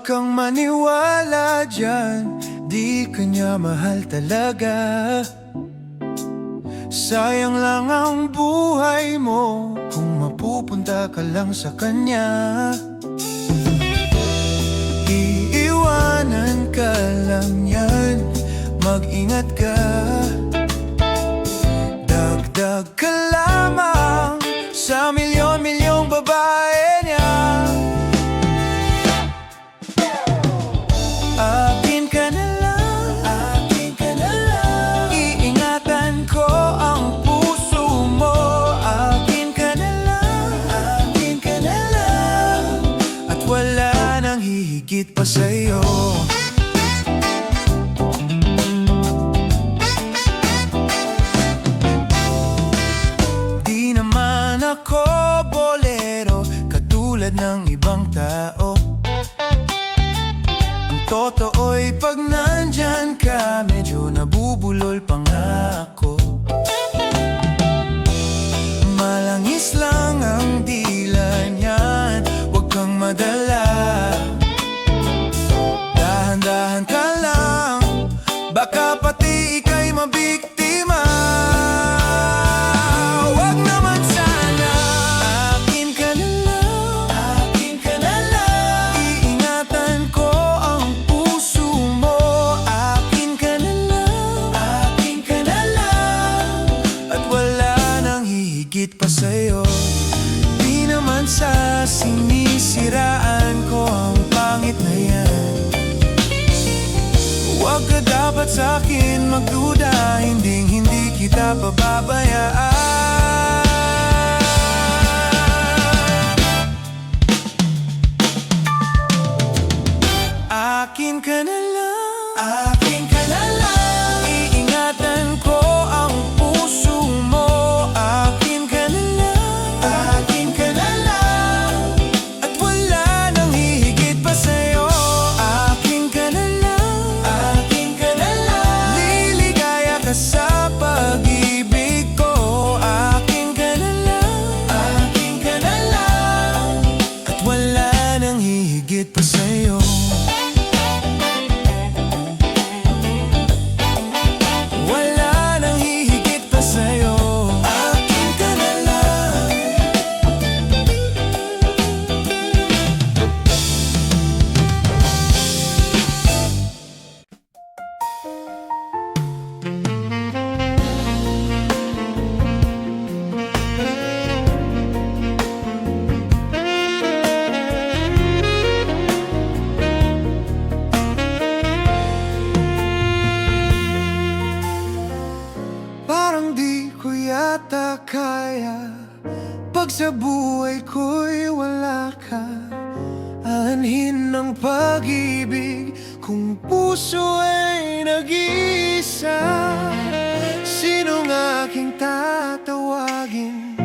kang maniwala dyan, di ka niya mahal talaga. Sayang lang ang buhay mo kung mapupunta ka lang sa kanya. Iiwanan ka lang yan, mag-ingat ka. Dagdag ka lamang sa milyon-milyong babae niya. Akin ka na lang, akin ka na lang. Iingatan ko ang puso mo. Akin ka na lang, akin ka na lang. At wala nang hihigit pa sa'yo. Di naman ako bolero katulad ng ibang tao. Totoo'y pag nandyan ka, medyo nabubulol pa nga ako. Malangis lang ang dila niyan, huwag kang madala. Dahan-dahan ka lang, baka pati ika'y mabiktima. Huwag naman sana. Akin ka na lang, akin ka na lang. Iingatan ko ang puso mo. Akin ka na lang, akin ka na lang. At wala nang hihigit pa sa'yo. Di naman sa sinisiraan ko ang pangit na yan. Huwag ka dapat sa'kin magduda, hindi kita pababayaan. Akin ka na lang, akin ka na lang. Iingatan ko ang puso mo. Akin ka na lang, akin ka na lang. At wala nang hihigit pa sa'yo. Akin ka na lang, akin ka na lang. Liligaya ka sa pag-ibig ko. Akin ka na lang, akin ka na lang. At wala nang hihigit pa sa'yo. Wala nang hihigit pa sa'yo. Akin ka na lang. Parang di ko yata kaya pag sa buhay ko'y wala ka. Aanhin ng pag-ibig kung puso ay nag-iisa. Sinong aking tatawagin?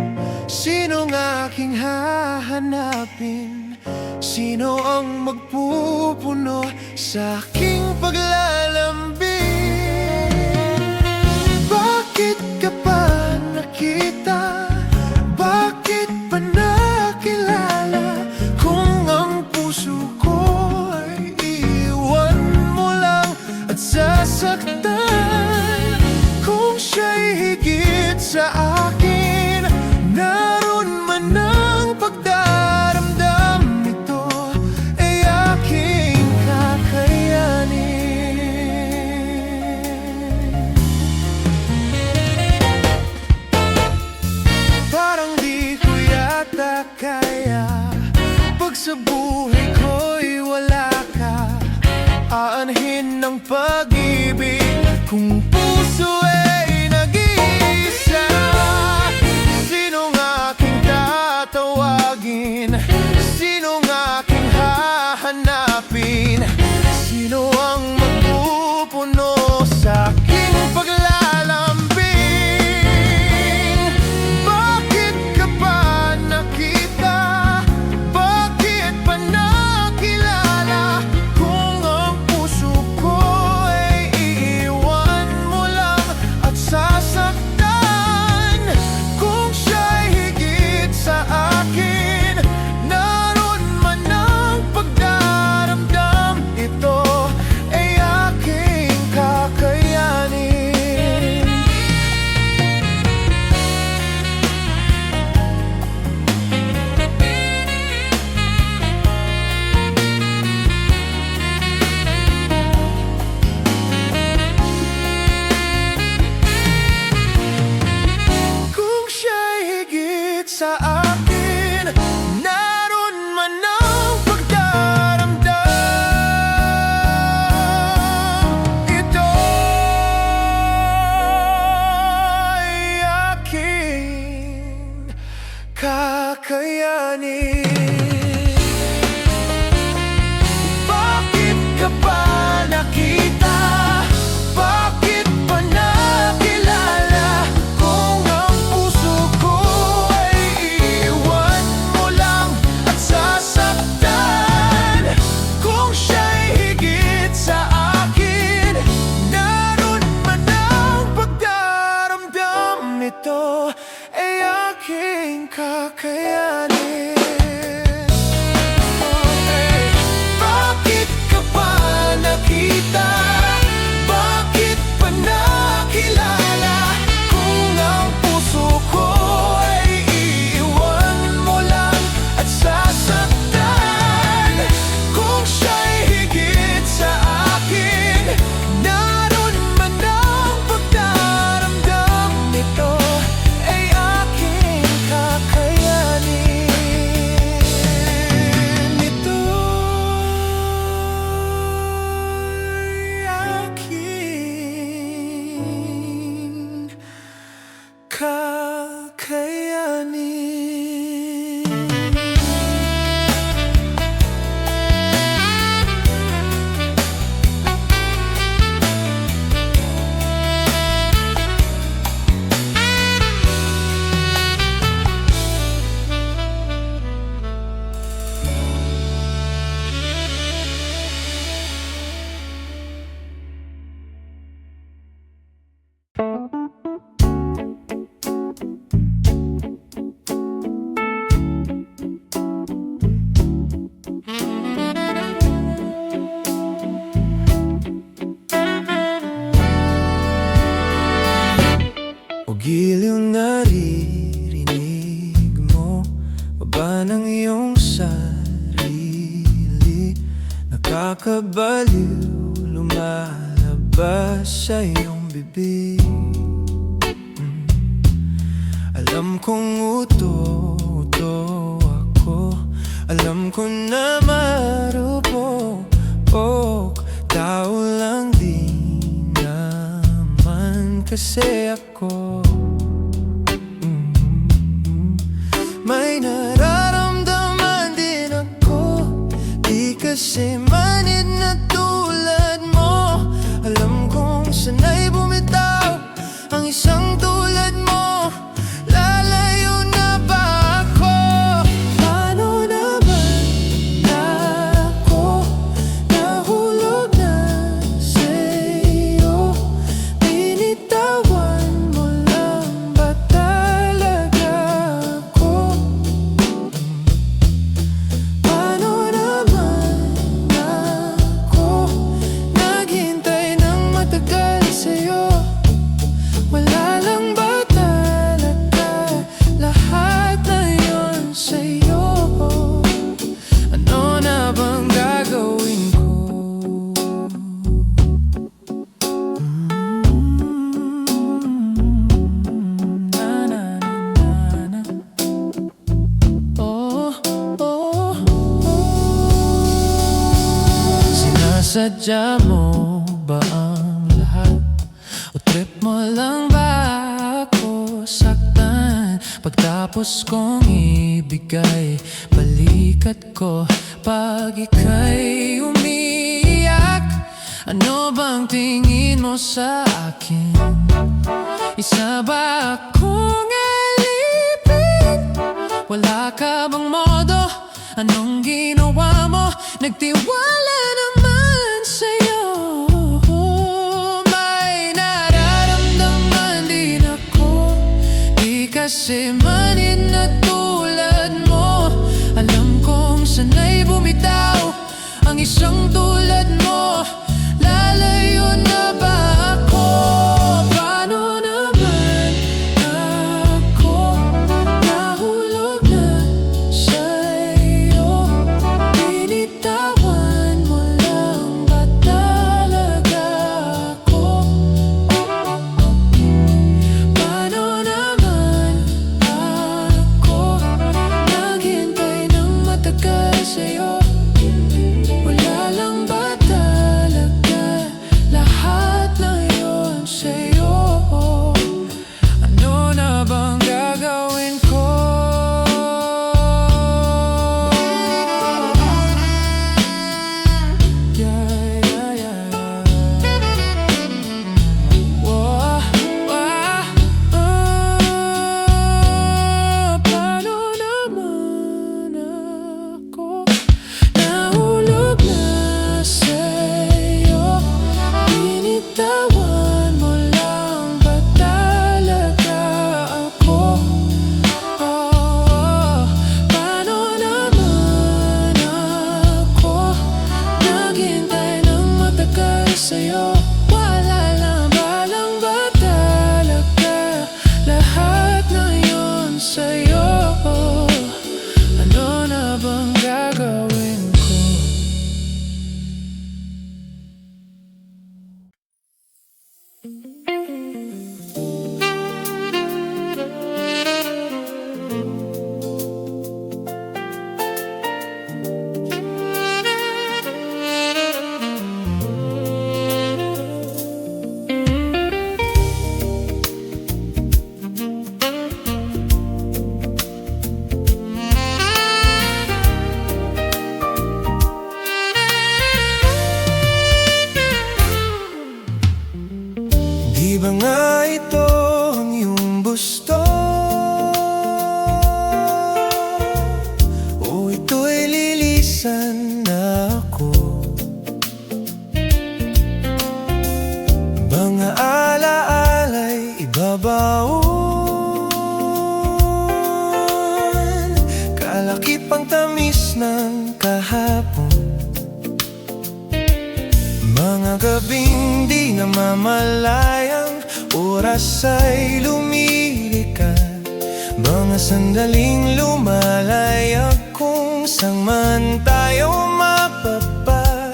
Sinong aking hahanapin? Sino ang magpupuno sa aking paglalambing? Bakit ka pa nakita? Bakit pa nakilala? Kung ang puso ko ay iwan mo lang at sasaktan. Kung siya'y higit sa akin, naroon man ang pagdaramdam nito, ay aking kakayanin. Parang di ko yata kaya pag sa buhay ko'y wala ka. Aanhin ng pag-ibig kung puso ay nag-iisa. Sinong aking tatawagin? Sinong aking hahanapin? Sino ang magpupuno sa aking paglalambing? Bakit ka pa nakita? Bakit pa Nakakabaliw, lumalabas sa iyong bibig. Alam kong uto ako, alam ko na marupok, tao lang din naman kasi ako. May nararamdaman din ako, di kasi manid na tulad mo. Alam kong sanay bumitaw ang isang tulad mo. Lalayo na ba ako? Paano naman ako nahulog na sa'yo? Binitawan mo lang ba talaga ako? Paano naman ako naghintay ng matagal sa'yo? Wala lang ba talaga lahat na yun sa'yo? Ano na bang gagawin ko? Na na na na. Oh, oh, Sinasadya mo ba ang lahat? O trip mo lang ba ako saktan? Pagtapos kong ibigay balikat ko pag ika'y umiiyak. Ano bang tingin mo sa akin? Isa ba akong alipin? Wala ka bang modo? Anong ginawa mo? Nagtiwala naman sa'yo. May nararamdaman din ako, di kasi manid na tulad mo. Alam kong sanay bumitaw ang isang tulad mo. Lalayo na ba ako? Paano naman ako nahulog na sa'yo? Binitawan mo lang ba talaga ako? Paano naman ako naghintay ng matagal sa'yo? Wala lang ba talaga lahat na yun sa'yo? Ano na bang gagawin ko? Yeah, yeah, yeah. Whoa, paano naman ako nahulog na sa'yo? Binitawan mo lang ba talaga ako? Paano naman ako naghintay ng matagal sa'yo? Wala lang ba talaga lahat na yun sa'yo? Ano na bang gagawin ko? Di ba nga ito ang iyong gusto? O ito'y lilisan na ako? Mga alaala'y ibabaon, kalakip ang tamis ng kahapon. Mga gabing di namamalayang oras ay lumilikat. Mga sandaling lumalay akong saan man tayo mapapa.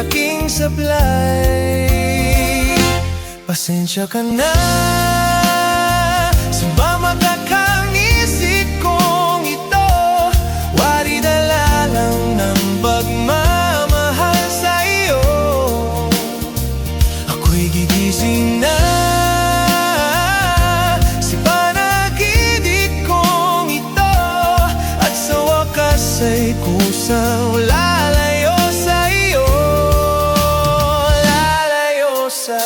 malaking sablay. Pasensya ka na sa mga makakang-isip kong ito. Wari dala lang ng pagmamahal sa iyo. Ako'y gigising na sa panaginip kong ito, at sa wakas ay kusang lalayo sa iyo. Lalayo sa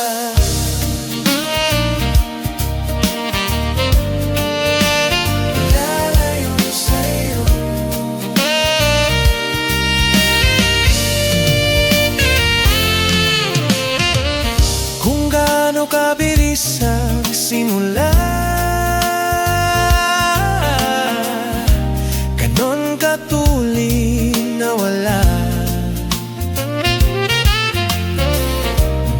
kabilis ang simula, ganon katuloy na wala.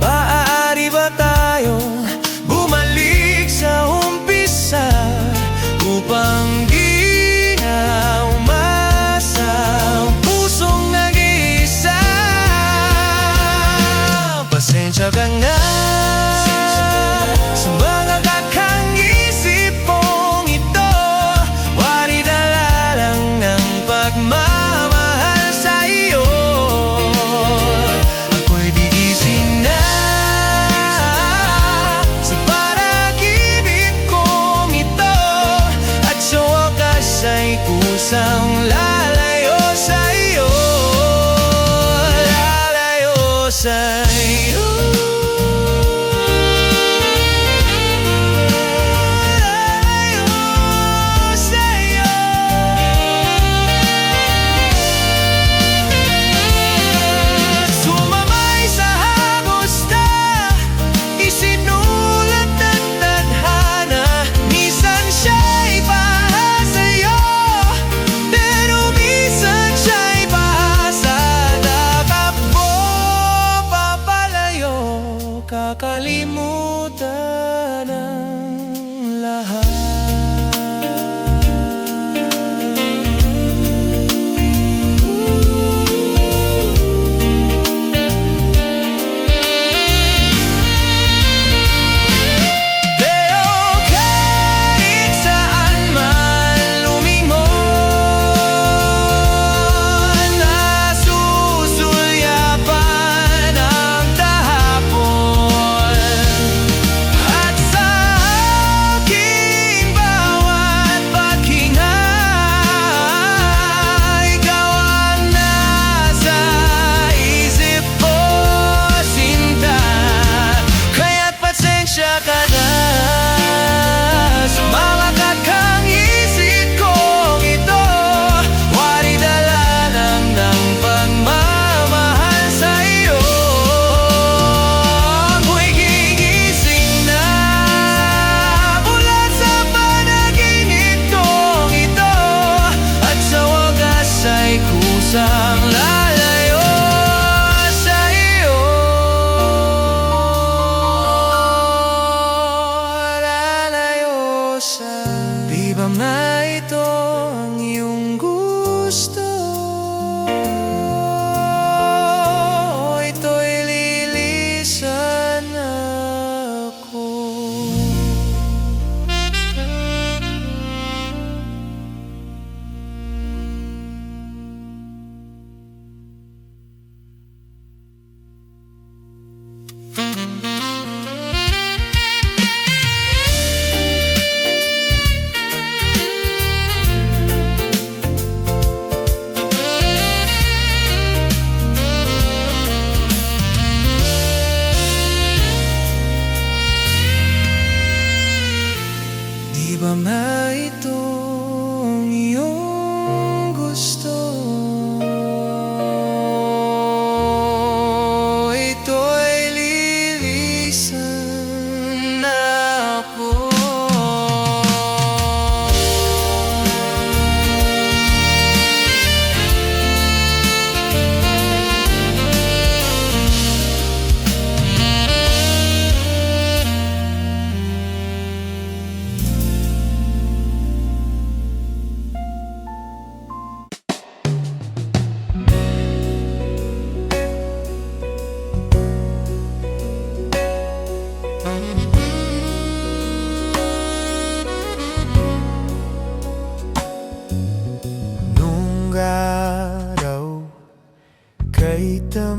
Maaari ba tayong bumalik sa umpisa upang di na umasa ang pusong nag-iisa? Pasensya ka nga sa mga kakang-isip kong ito. Wari dala lang ng pagmamahal sa iyo. Ako'y gigising na sa panaginip kong ito, at sa wakas ay kusang lalayo sa iyo. Lalayo sa iyo.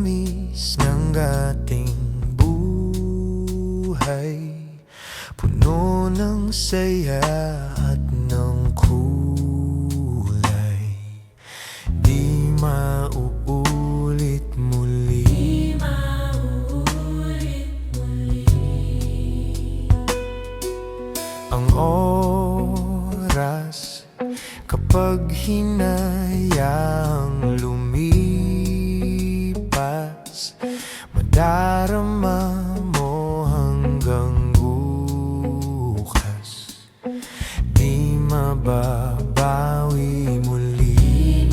tamis ng ating buhay, puno ng saya at ng kulay. Di mauulit muli, ang oras kapag hinayang lumipas. Madarama mo hanggang bukas, di mababawi muli.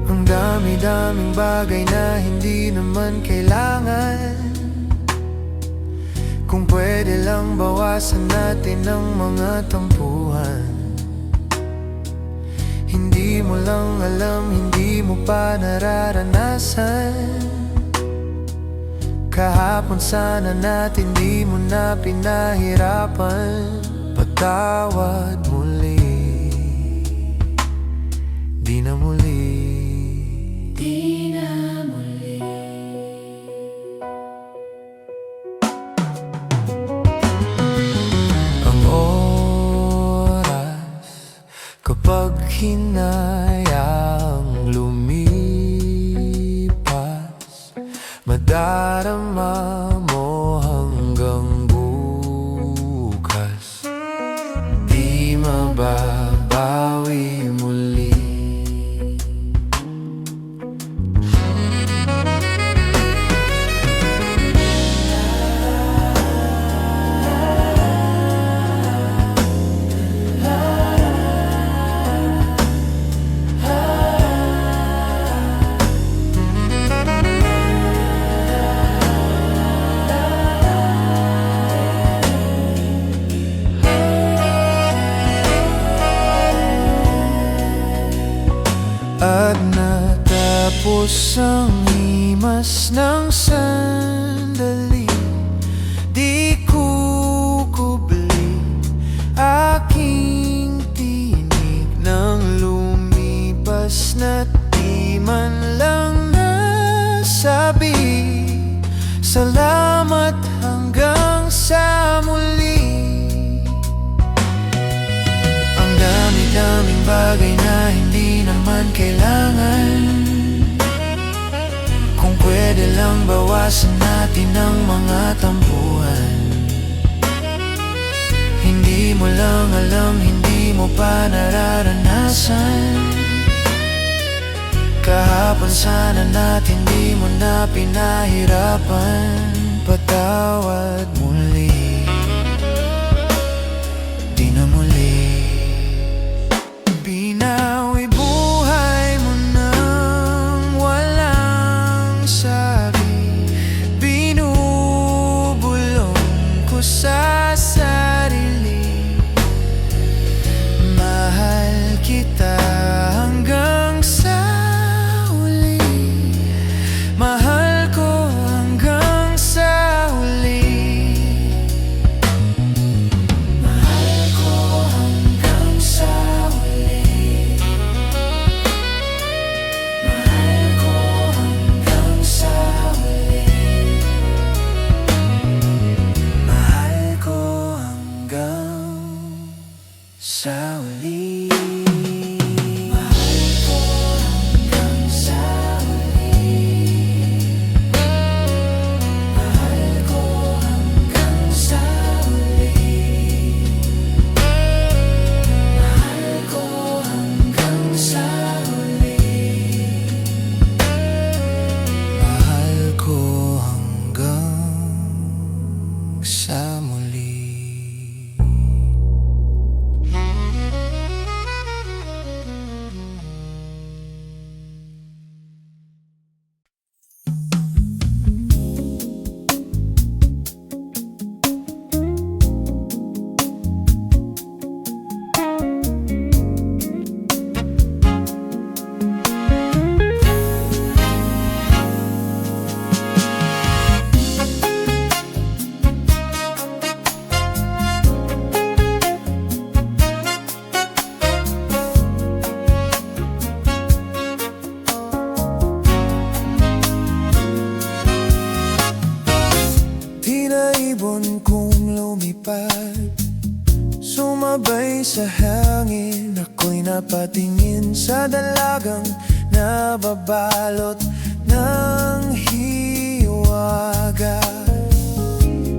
Ang dami-daming bagay na hindi naman kailangan. Kung pwede lang bawasan natin ang mga tampuhan. Hindi mo lang alam, hindi mo pa nararanasan. Kahapon sana natin di mo na pinahirapan. Patawad muli, di na muli, di na muli. Ang oras kapag hinayang lumipas, madarama mo hanggang bukas, di mababawi muli. At natapos ang himas ng sandali, di kukubli aking tinig nang lumipas na di man lang nasabi. Salamat hanggang sa muli. Ang dami-daming bagay na hindi naman kailangan. Kung pwede lang bawasan natin ang mga tampuhan. Hindi mo lang alam, hindi mo pa nararanasan. Kahapon sana natin di mo na pinahirapan. Patawad muli, di na muli. Binawi buhay mo nang walang sabi. Binubulong ko sa sarili, mahal kita hanggang sa huli. Mahal ko hanggang sa huli. sa hangin, ako'y napatingin sa dalagang nababalot ng hiwaga.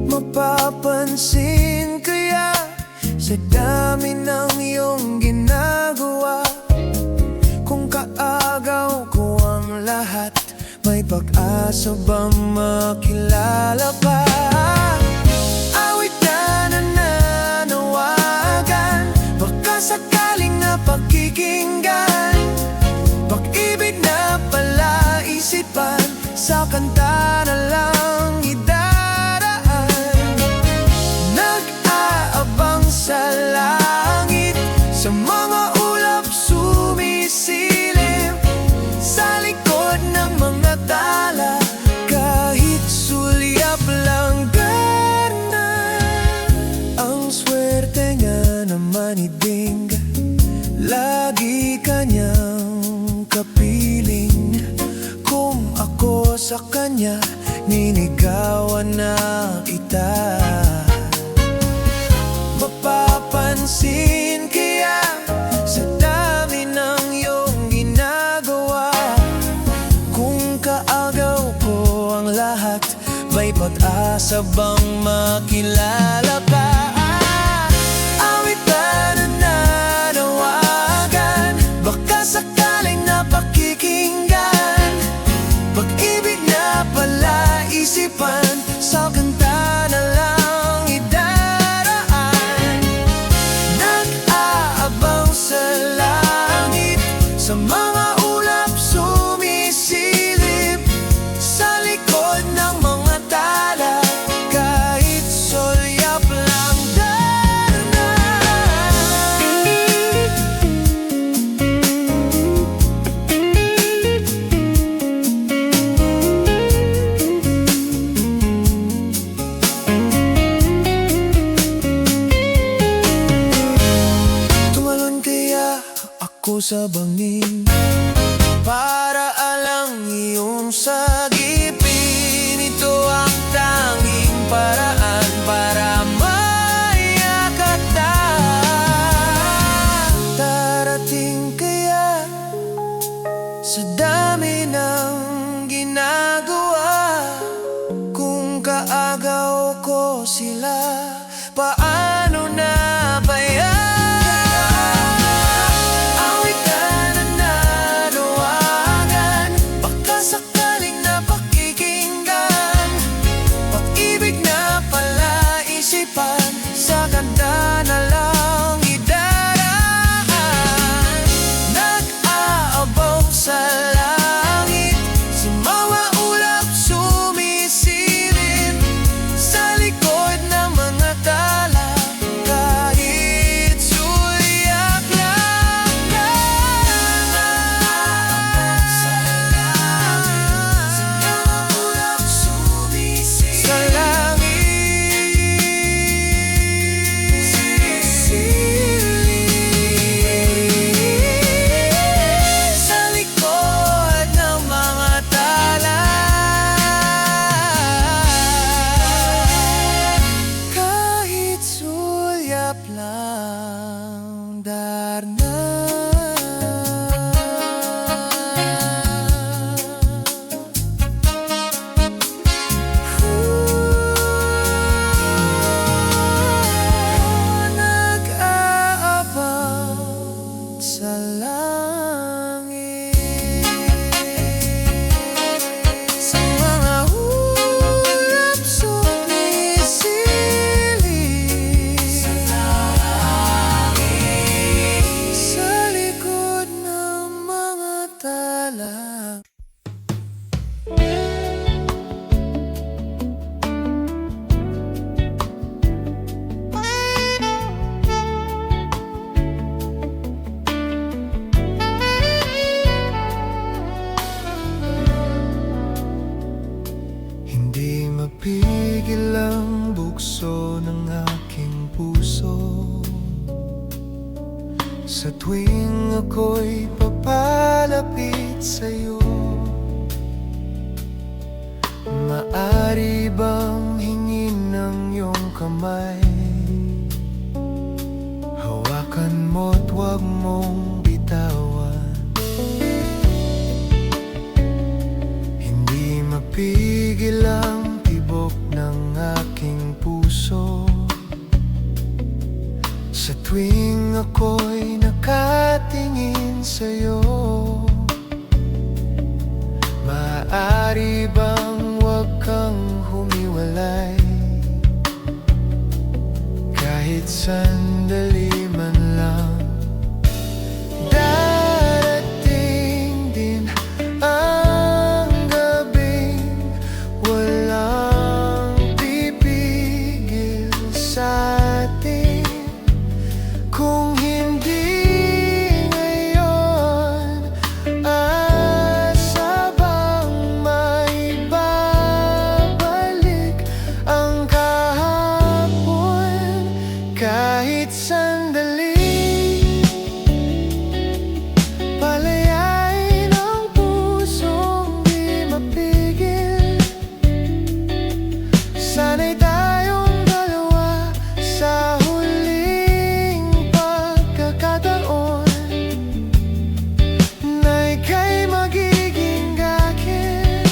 Mapapansin kaya sa dami ng iyong ginagawa, kung kaagaw ko ang lahat, may pag-asa bang makilala pa? Awit na nananawagan, baka sakaling napakikinggan. Pag-ibig na pala isipan, sa kanta na lang idaraan. Nag-aabang sa langit, sa mga ulap sumisilip, sa likod ng mga tala, kahit sulyap lang gana. Ang swerte nga naman ni Ding, lagi kanyang kapiling. Kung ako sa kanya, ninigawan na kita. Mapapansin kaya sa dami ng iyong ginagawa, kung kaagaw ko ang lahat, may pag-asa bang makilala ka? Awit na nananawagan, baka sakaling napakikinggan. Pag-ibig na pala isipan, sa kanta na lang idaraan. Nag-aabang sa langit, sa mga ulap sumisilip, sa likod ng mga tala, kahit sulyap lang darna. Tumalon kaya ako sa bangin, para alang iyong sagipin. Ito ang tanging paraan para maiyak ka. Darating kaya sa dami ng ginagawa, kung kaagaw ko sila, paano na ba yan? Awit na nananawagan, baka sakaling napakikinggan. Pag-ibig na pala isipan, sa kanta na lang idaraan. Nag-aabaw sa langit, sa mga ulap sumisilip, sa likod ng mga tala, kahit sulyap lang gana. Sa langit, sa mga ulap sumisilip, sa langit, sa likod ng mga tala, kahit sulyap lang darna. Nag-aabang sa langit, sa mga ulap sumisilip, sa langit, sa likod ng mga tala. Hindi mapigil ang bukso ng aking puso, sa tuwing ako'y papalapit sa'yo. Maari bang hingin ng iyong kamay, hawakan Maaari bang huwag kang humiwalay? Kahit sandali man lang. Darating din ang gabing walang pipigil sa atin. Kung hindi ngayon, asa bang maibabalik ang kahapon? Kahit sandali, palayain ang pusong di mapigil. Sana'y tayong dalawa sa huling pagkakataon na ika'y magiging akin.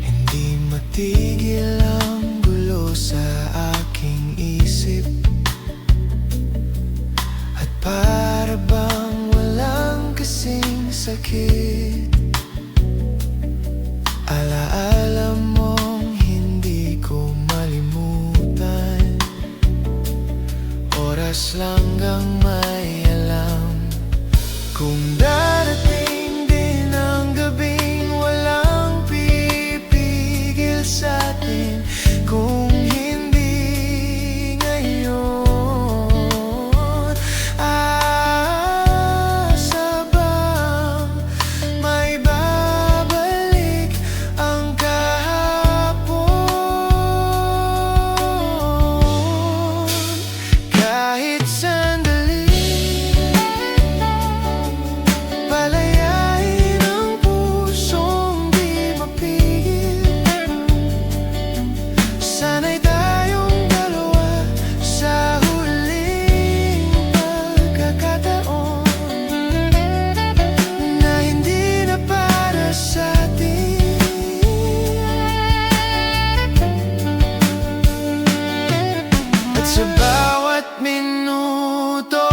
Hindi matigil ang gulo sa aking isip, at para bang walang kasing sakit. Alaala mong hindi ko malimutan, oras lang gang may alam. Kung darating din ang gabing walang pipigil sa atin, kung hindi ngayon, asa bang maibabalik ang kahapon? Kahit sandali, palayain ang pusong di mapigil. Sana'y tayong dalawa sa huling pagkakataon na hindi na para sa atin. At sa bawat minuto,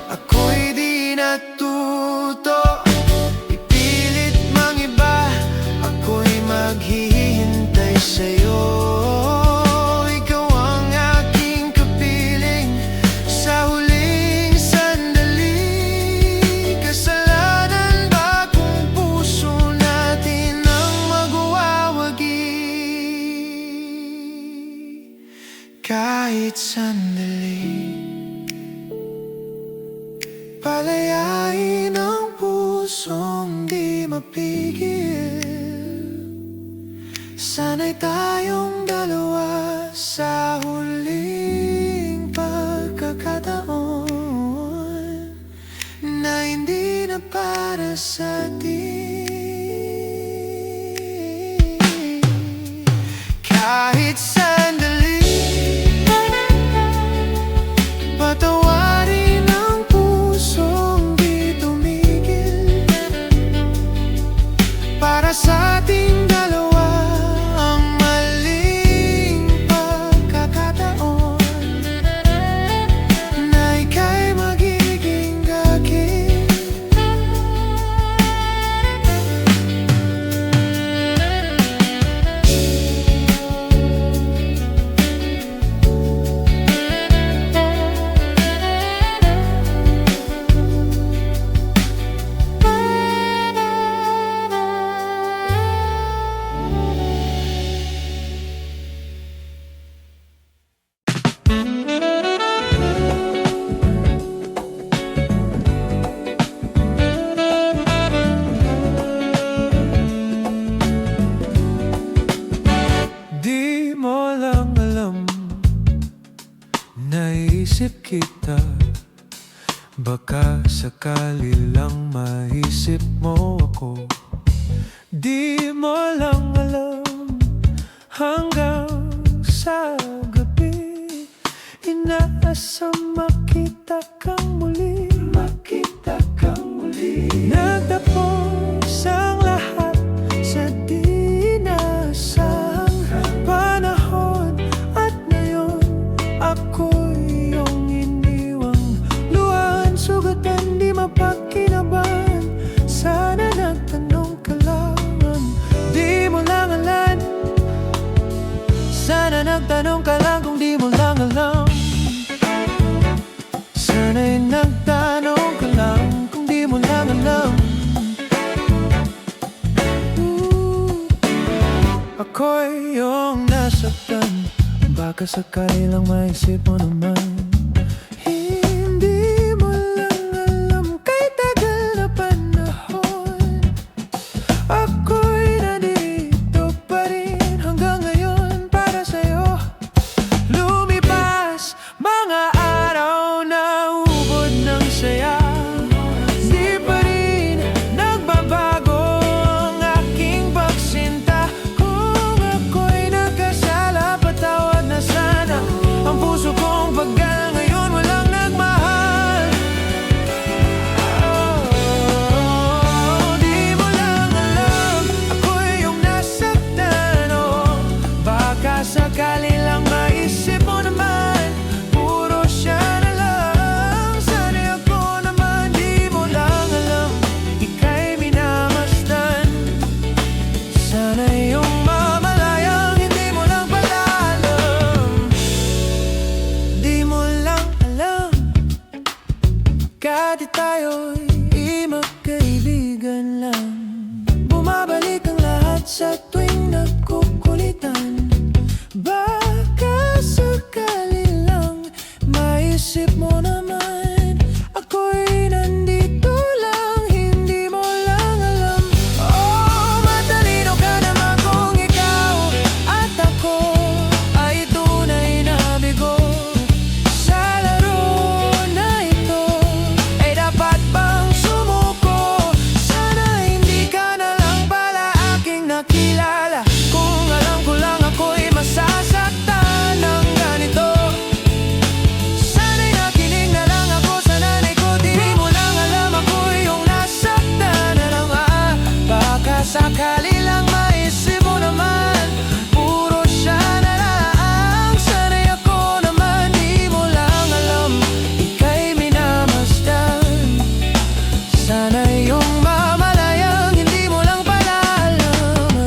ako'y di natuto ipilit mang iba. Ako'y maghihintay sa'yo. Ikaw ang aking kapiling sa huling sandali. Kasalanan ba kung puso natin ang magwawagi? Kahit sandali, palayain ang pusong di mapigil. Sana'y tayong dalawa sa huling pagkakataon na hindi na para sa atin. Kahit sandali, patawarin ang pusong di tumigil. Para sa ating dalawa ang maling pagkakataon na ika'y magiging akin. Di mo lang alam, naisip kita. Baka sakali lang maisip mo ako. Di mo lang alam, hanggang sa gabi inaasam makita kang muli. Nagtapos ang lahat sa di inaasahang panahon, at ngayon ako'y iyong iniwang nagtatanong ka lang kung di mo lang alam. Sana'y nagtanong ka lang kung di mo lang alam. Ako'y iyong nasaktan, baka sakali lang maisip mo naman. Hindi mo lang alam kay tagal na panahon. Ako'y nandito pa rin hanggang ngayon para sa'yo. Lumipas mga araw na ubod ng saya, di pa rin nagbabago ang aking pagsinta. Kung ako'y nagkasala, patawad na sana. Ang puso kong paggal ngayon walang nagmahal. Di mo lang alam, ako'y iyong nasaktan. Baka sakali lang maisip mo naman, puro siya na lang. Sana'y ako naman, di mo lang alam, ika'y minamasdan. Sana iyong mamalayang hindi mo lang pala alam. Di mo lang alam, kahit tayo'y magkaibigan lang. Bumabalik ang lahat sa tuwing nagkukulitan. Baka sakali lang maisip mo naman, ako'y nandito lang, hindi mo lang alam. Oh, matalino ka naman kung ikaw at ako ay tunay na bigo. Sa laro na ito ay dapat bang sumuko? Sana hindi ka na lang pala aking nakilala. Kung alam ko lang ako'y masasaktan ng ganito. Sana'y nakinig na lang ako sa nanay ko. Di mo lang alam, ako'y iyong nasaktan na lang. Baka sakali lang maisip mo naman, puro siya na lang. Sana'y ako naman, di mo lang alam, ika'y minamasdan. Sana iyong mamalayang hindi mo lang pala alam.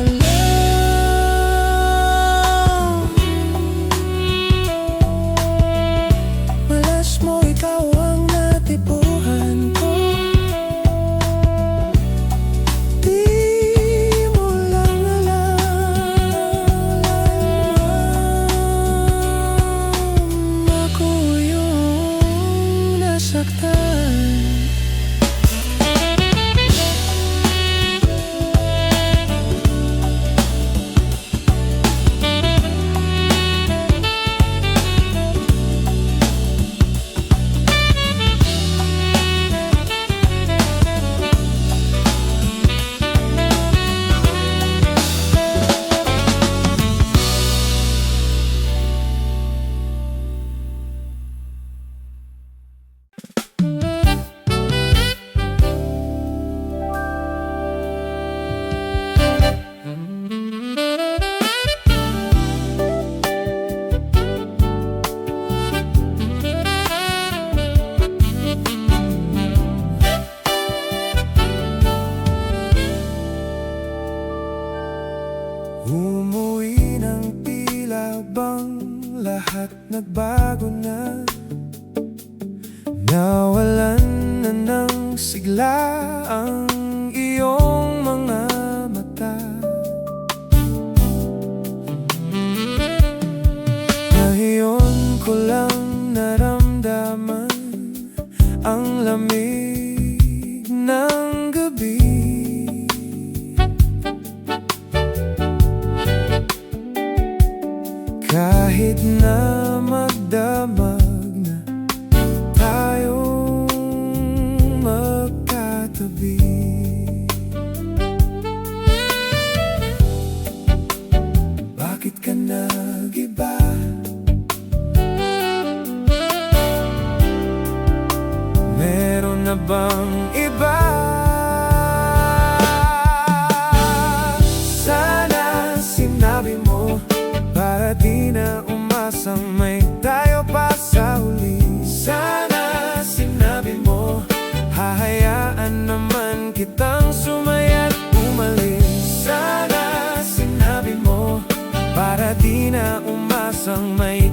Malas mo, ikaw ang natipuhan ko. Di mo lang alam, ako yung nasaktan. Umuwi ng tila bang lahat nagbago na. Nawalan na ng sigla ang iyong mga mata. Ngayon ko lang naramdaman ang lamig ng gabi. Kahit na magdamag na tayong magkatabi, bakit ka nag-iba? Meron na bang iba? Sana sinabi mo para di na umasang may tayo pa sa huli. Sana sinabi mo, hahayaan naman kitang sumaya't umalis. Sana sinabi mo, para di na umasang may